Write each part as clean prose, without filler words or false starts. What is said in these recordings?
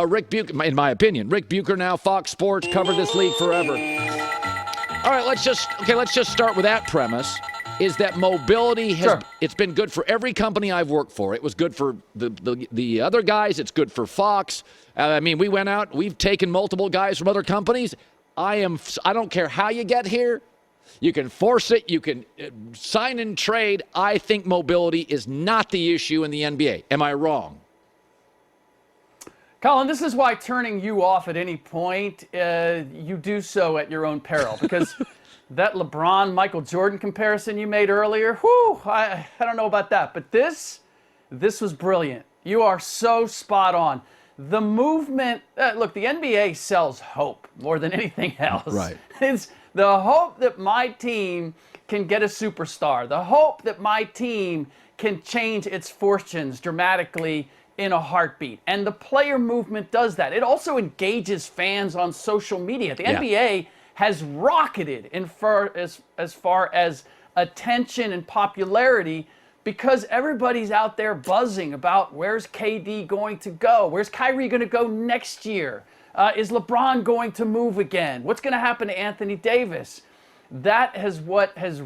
Ric Bucher, in my opinion. Ric Bucher now, Fox Sports, covered this league forever. All right, let's just start with that premise, is that mobility it's been good for every company I've worked for. It was good for the other guys. It's good for Fox. We went out, we've taken multiple guys from other companies. I don't care how you get here. You can force it. You can sign and trade. I think mobility is not the issue in the NBA. Am I wrong? Colin, this is why turning you off at any point, you do so at your own peril. Because that LeBron-Michael Jordan comparison you made earlier, I don't know about that. But this was brilliant. You are so spot on. The movement, look, the NBA sells hope more than anything else. Right. It's the hope that my team can get a superstar. The hope that my team can change its fortunes dramatically in a heartbeat. And the player movement does that. It also engages fans on social media. The NBA has rocketed as far as attention and popularity because everybody's out there buzzing about where's KD going to go? Where's Kyrie going to go next year? Is LeBron going to move again? What's going to happen to Anthony Davis? That is what has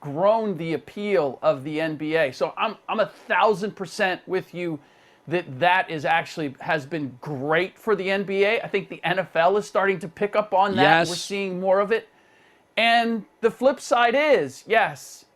grown the appeal of the NBA. So I'm 1,000% with you that is actually has been great for the NBA. I think the NFL is starting to pick up on that. Yes. We're seeing more of it. And the flip side is, yes,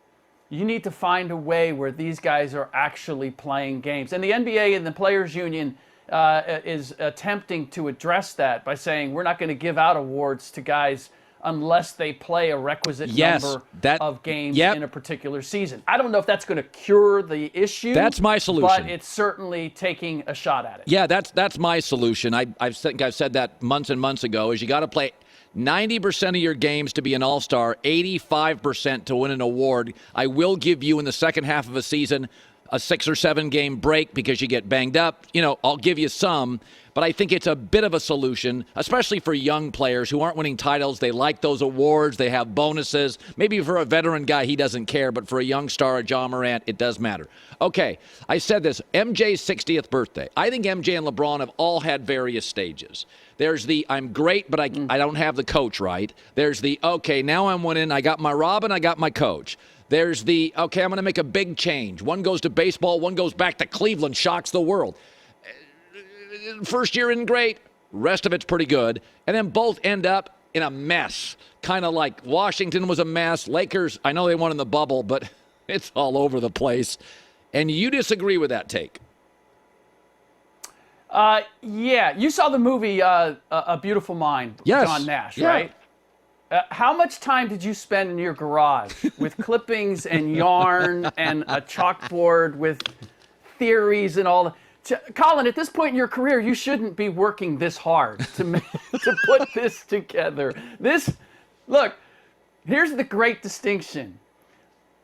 you need to find a way where these guys are actually playing games. And the NBA and the Players Union is attempting to address that by saying we're not going to give out awards to guys unless they play a requisite number of games in a particular season. I don't know if that's going to cure the issue. That's my solution. But it's certainly taking a shot at it. Yeah, that's my solution. I think I've said that months and months ago, is you got to play 90% of your games to be an all-star, 85% to win an award. I will give you in the second half of a season a 6 or 7 game break because you get banged up. I'll give you some. But I think it's a bit of a solution, especially for young players who aren't winning titles. They like those awards. They have bonuses. Maybe for a veteran guy, he doesn't care. But for a young star, a John Morant, it does matter. Okay, I said this. MJ's 60th birthday. I think MJ and LeBron have all had various stages. There's the, I'm great, but I don't have the coach right. There's the, okay, now I'm winning. I got my Robin, I got my coach. There's the, okay, I'm going to make a big change. One goes to baseball, one goes back to Cleveland, shocks the world. First year isn't great, rest of it's pretty good. And then both end up in a mess. Kind of like Washington was a mess. Lakers, I know they won in the bubble, but it's all over the place. And you disagree with that take? Yeah. You saw the movie A Beautiful Mind, yes. John Nash, right? How much time did you spend in your garage with clippings and yarn and a chalkboard with theories and all that? Colin, at this point in your career, you shouldn't be working this hard to put this together. Look, here's the great distinction.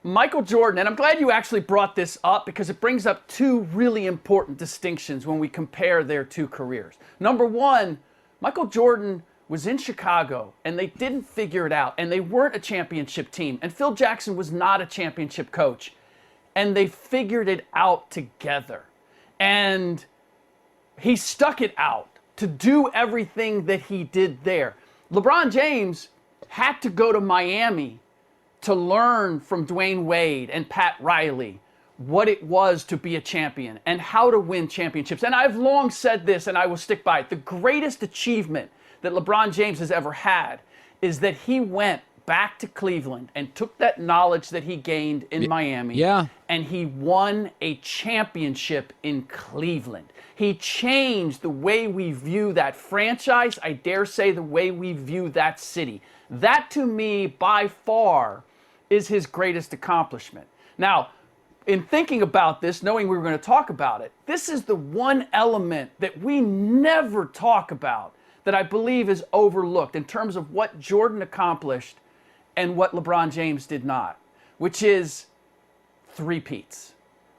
Michael Jordan, and I'm glad you actually brought this up because it brings up two really important distinctions when we compare their two careers. Number one, Michael Jordan was in Chicago, and they didn't figure it out, and they weren't a championship team, and Phil Jackson was not a championship coach, and they figured it out together. And he stuck it out to do everything that he did there. LeBron James had to go to Miami to learn from Dwayne Wade and Pat Riley what it was to be a champion and how to win championships. And I've long said this, and I will stick by it. The greatest achievement that LeBron James has ever had is that he went back to Cleveland and took that knowledge that he gained in Miami, and he won a championship in Cleveland. He changed the way we view that franchise, I dare say the way we view that city. That, to me, by far, is his greatest accomplishment. Now, in thinking about this, knowing we were going to talk about it, this is the one element that we never talk about that I believe is overlooked in terms of what Jordan accomplished and what LeBron James did not, which is three-peats.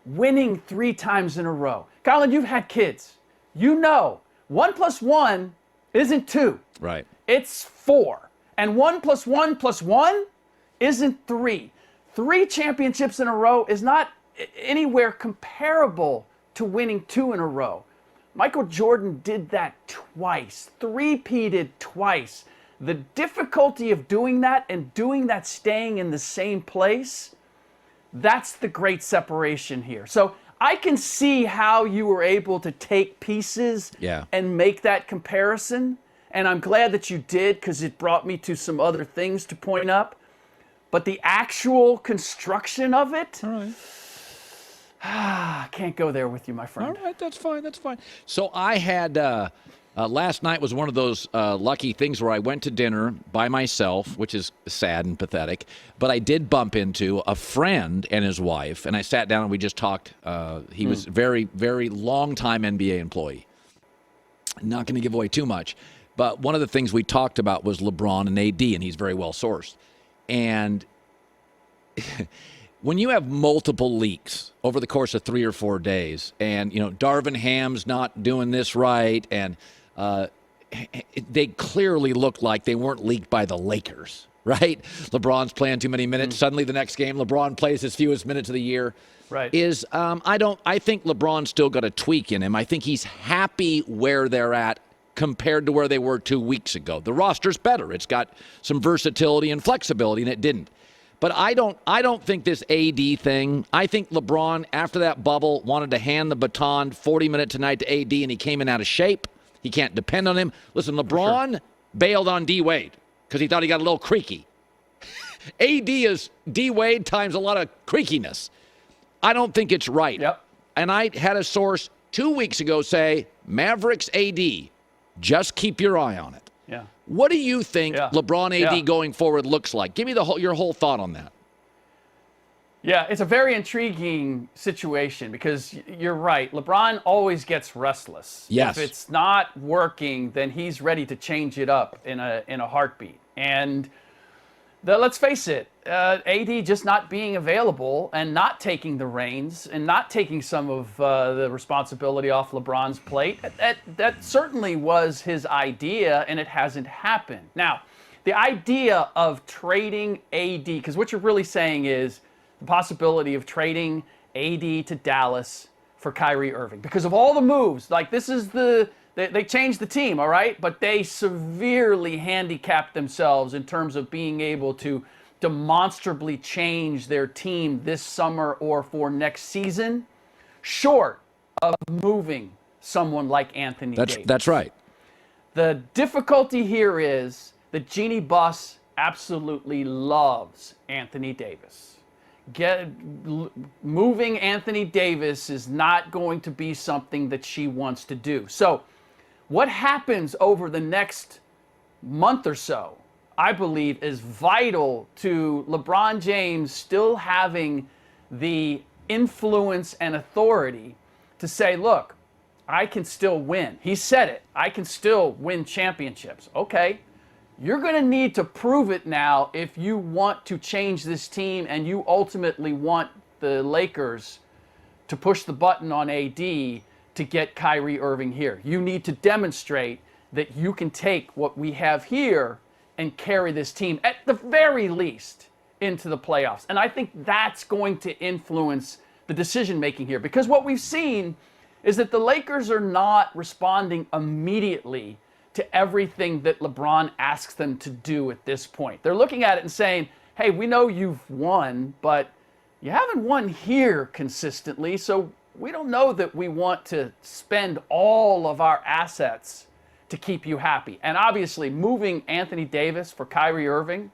Winning 3 times in a row. Colin, you've had kids. You know, 1 + 1 isn't 2. Right. It's 4. And 1 + 1 + 1 isn't 3. 3 championships in a row is not anywhere comparable to winning 2 in a row. Michael Jordan did that twice, three-peated twice. The difficulty of doing that and doing that staying in the same place, that's the great separation here. So I can see how you were able to take pieces and make that comparison. And I'm glad that you did, because it brought me to some other things to point up. But the actual construction of it, all right. Can't go there with you, my friend. All right, that's fine. That's fine. So I had last night was one of those lucky things where I went to dinner by myself, which is sad and pathetic. But I did bump into a friend and his wife, and I sat down and we just talked. He was very, very long-time NBA employee. Not going to give away too much, but one of the things we talked about was LeBron and AD, and he's very well sourced. And when you have multiple leaks over the course of 3 or 4 days, and, Darvin Ham's not doing this right, and they clearly look like they weren't leaked by the Lakers, right? LeBron's playing too many minutes. Suddenly the next game, LeBron plays his fewest minutes of the year. Right. I think LeBron's still got a tweak in him. I think he's happy where they're at compared to where they were 2 weeks ago. The roster's better. It's got some versatility and flexibility, and it didn't. But I don't think this AD thing, I think LeBron, after that bubble, wanted to hand the baton 40 minutes tonight to AD, and he came in out of shape. He can't depend on him. Listen, LeBron bailed on D-Wade because he thought he got a little creaky. AD is D-Wade times a lot of creakiness. I don't think it's right. Yep. And I had a source 2 weeks ago say, Mavericks AD, just keep your eye on it. Yeah. What do you think LeBron AD going forward looks like? Give me your whole thought on that. Yeah, it's a very intriguing situation because you're right. LeBron always gets restless. Yes. If it's not working, then he's ready to change it up in a heartbeat. And let's face it, AD just not being available and not taking the reins and not taking some of the responsibility off LeBron's plate, that certainly was his idea, and it hasn't happened. Now, the idea of trading AD, because what you're really saying is the possibility of trading AD to Dallas for Kyrie Irving. Because of all the moves, like this is they changed the team, all right? But they severely handicapped themselves in terms of being able to demonstrably change their team this summer or for next season, short of moving someone like Anthony Davis. That's right. The difficulty here is that Jeannie Buss absolutely loves Anthony Davis. Moving Anthony Davis is not going to be something that she wants to do. So what happens over the next month or so, I believe, is vital to LeBron James still having the influence and authority to say, look, I can still win. He said it. I can still win championships. Okay. You're going to need to prove it now if you want to change this team and you ultimately want the Lakers to push the button on AD to get Kyrie Irving here. You need to demonstrate that you can take what we have here and carry this team, at the very least, into the playoffs. And I think that's going to influence the decision-making here. Because what we've seen is that the Lakers are not responding immediately to everything that LeBron asks them to do at this point. They're looking at it and saying, hey, we know you've won, but you haven't won here consistently, so we don't know that we want to spend all of our assets to keep you happy. And obviously, moving Anthony Davis for Kyrie Irving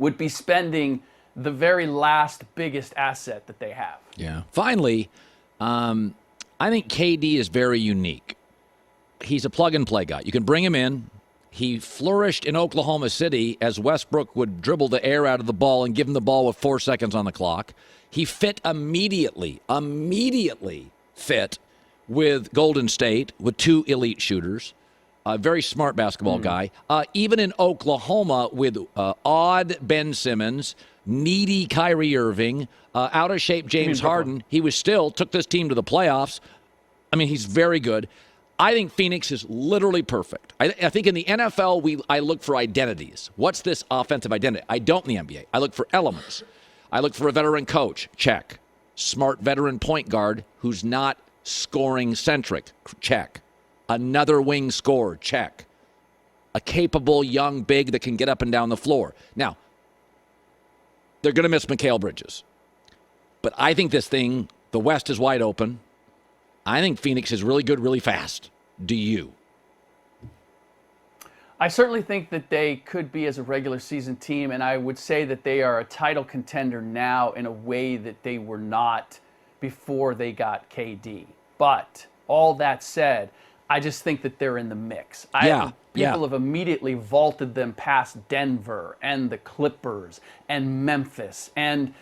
would be spending the very last biggest asset that they have. Yeah. Finally, I think KD is very unique. He's a plug-and-play guy. You can bring him in. He flourished in Oklahoma City as Westbrook would dribble the air out of the ball and give him the ball with 4 seconds on the clock. He fit immediately fit with Golden State, with two elite shooters. A very smart basketball guy. Even in Oklahoma with odd Ben Simmons, needy Kyrie Irving, out-of-shape James Harden, he was still took this team to the playoffs. I mean, he's very good. I think Phoenix is literally perfect. I think in the NFL, I look for identities. What's this offensive identity? I don't in the NBA. I look for elements. I look for a veteran coach. Check. Smart veteran point guard who's not scoring centric, check. Another wing scorer, check. A capable young big that can get up and down the floor. Now, they're going to miss Mikal Bridges. But I think this thing, the West is wide open. I think Phoenix is really good, really fast. Do you? I certainly think that they could be as a regular season team, and I would say that they are a title contender now in a way that they were not before they got KD. But all that said, I just think that they're in the mix. People have immediately vaulted them past Denver and the Clippers and Memphis. And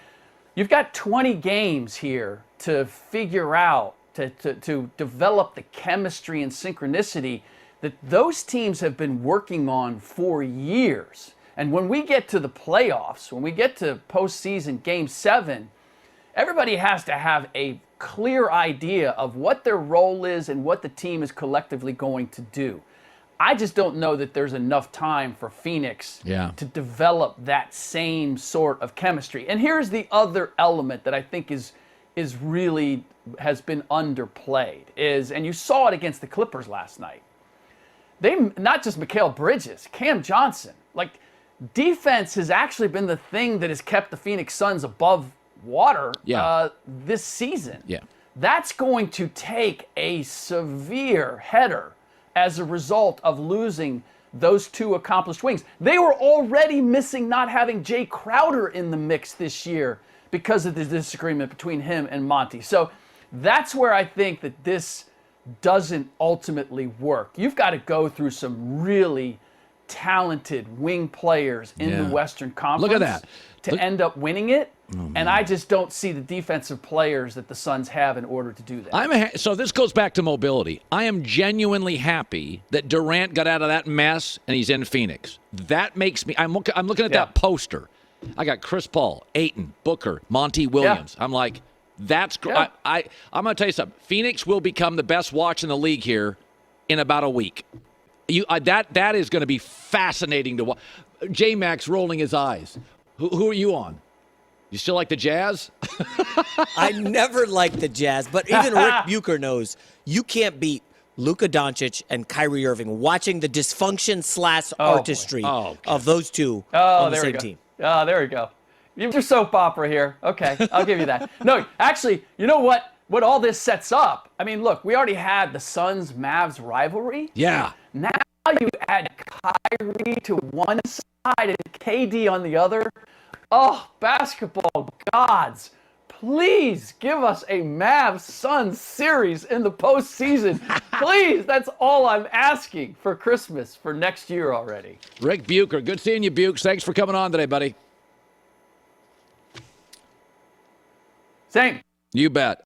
you've got 20 games here to figure out, to develop the chemistry and synchronicity that those teams have been working on for years. And when we get to the playoffs, when we get to postseason Game 7, everybody has to have a clear idea of what their role is and what the team is collectively going to do. I just don't know that there's enough time for Phoenix to develop that same sort of chemistry. And here's the other element that I think is really has been underplayed and you saw it against the Clippers last night. They, not just Mikal Bridges, Cam Johnson, like defense has actually been the thing that has kept the Phoenix Suns above water this season. Yeah. That's going to take a severe header as a result of losing those two accomplished wings. They were already missing not having Jay Crowder in the mix this year because of the disagreement between him and Monty. So that's where I think that this doesn't ultimately work. You've got to go through some really talented wing players in the Western Conference. Look at that. To end up winning it. And I just don't see the defensive players that the Suns have in order to do that. So this goes back to mobility. I am genuinely happy that Durant got out of that mess and he's in Phoenix. That makes me. I'm looking at that poster. I got Chris Paul, Ayton, Booker, Monty Williams. I'm like, that's great. I'm going to tell you something. Phoenix will become the best watch in the league here in about a week. That is going to be fascinating to watch. J-Max rolling his eyes. Who are you on? You still like the Jazz? I never liked the Jazz, but even Ric Bucher knows you can't beat Luka Doncic and Kyrie Irving watching the dysfunction / artistry of those two on the same team. Oh, there we go. You're soap opera here. Okay, I'll give you that. No, actually, you know what all this sets up? I mean, look, we already had the Suns-Mavs rivalry. Yeah. Now you add Kyrie to one side and KD on the other. Oh, basketball gods, please give us a Mavs-Suns series in the postseason. Please, that's all I'm asking for Christmas for next year already. Ric Bucher, good seeing you, Bukes. Thanks for coming on today, buddy. Same. You bet.